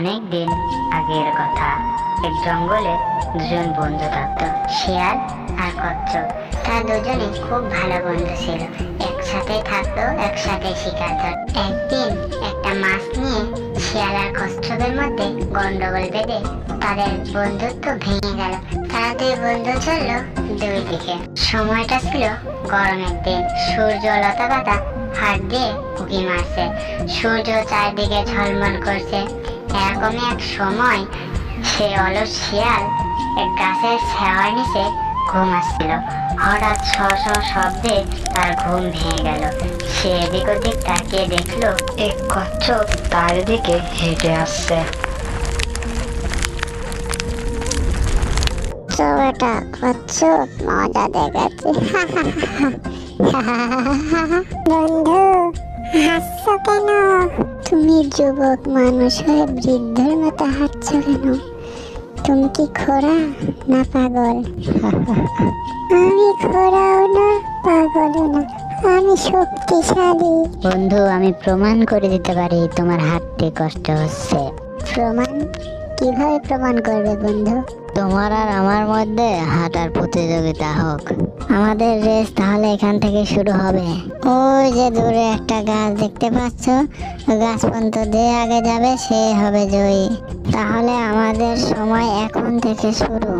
অনেক দিন আগের কথা। এক জঙ্গলে দুজন বন্ধু থাকতো, শিয়াল আর কচ্ছপ। তারা দুজনে খুব ভালো বন্ধু ছিল, একসাথে থাকতো, একসাথে শিকার করত। একদিন একটা মাছ নিয়ে শিয়াল আর কচ্ছপের মধ্যে গন্ডগোল বেঁধে তাদের বন্ধুত্ব ভেঙে গেল। তারা দুই বন্ধু চলল দুই দিকে। সময়টা ছিল গরমের দিন, সূর্য লতা পাতা হাত দিয়ে উঁকি মারছে, সূর্য চারদিকে ঝলমল করছে। এরকমই এক সময় সে অলস শিয়াল এক গাছের ছায়ার নিচে ঘুমাচ্ছিল। হঠাৎ শ শ শব্দে তার ঘুম ভেঙে গেল। সে এদিক ওদিক তাকিয়ে দেখলো এক কচ্ছপ তার দিকে হেঁটে আসছে। বেটা কচ্ছপ মজা দেখাচ্ছে। বন্ধু হাসছো কেন? তুমি যুবক মানুষ হয়ে বৃদ্ধের মতো হাসছো কেন? তুমি কি খোড়া না পাগল? আমি খোড়াও না পাগলও না, আমি শক্তিশালী। বন্ধু, আমি প্রমাণ করে দিতে পারি তোমার হাঁটতে কষ্ট হচ্ছে। প্রমাণ? কিভাবে প্রমাণ করবে বন্ধু? তোমার আর আমার মধ্যে হাঁটার প্রতিযোগিতা হোক। আমাদের রেস তাহলে এখান থেকে শুরু হবে। ওই যে দূরে একটা গাছ দেখতে পাচ্ছ, গাছ পর্যন্ত যে আগে যাবে সে হবে জয়ী। তাহলে আমাদের সময় এখন থেকে শুরু।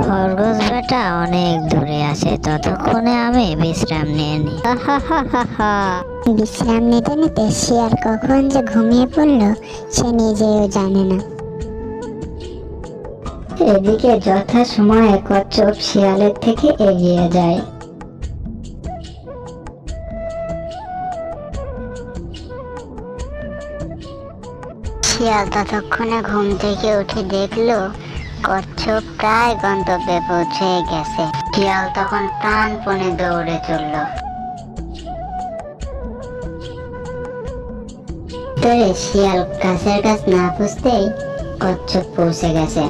খরগোশ বেটা অনেক দূরে আছে, ততক্ষণে আমি বিশ্রাম নিয়ে নি। বিশ্রাম নিতে নিতে শিয়াল কখন যে ঘুমিয়ে পড়লো সে নিজেও জানে না। এদিকে যথা সময়ে কচ্ছপ শিয়ালের থেকে এগিয়ে যায়। শিয়াল ততক্ষণে ঘুম থেকে উঠে দেখলো কচ্ছপ প্রায় গন্তব্যে পৌঁছে গেছে। শিয়াল তখন প্রাণপণে দৌড়ে চলল। শিয়াল গাছের কাছ না পুষতেই কচ্ছপ পৌঁছে গেছে।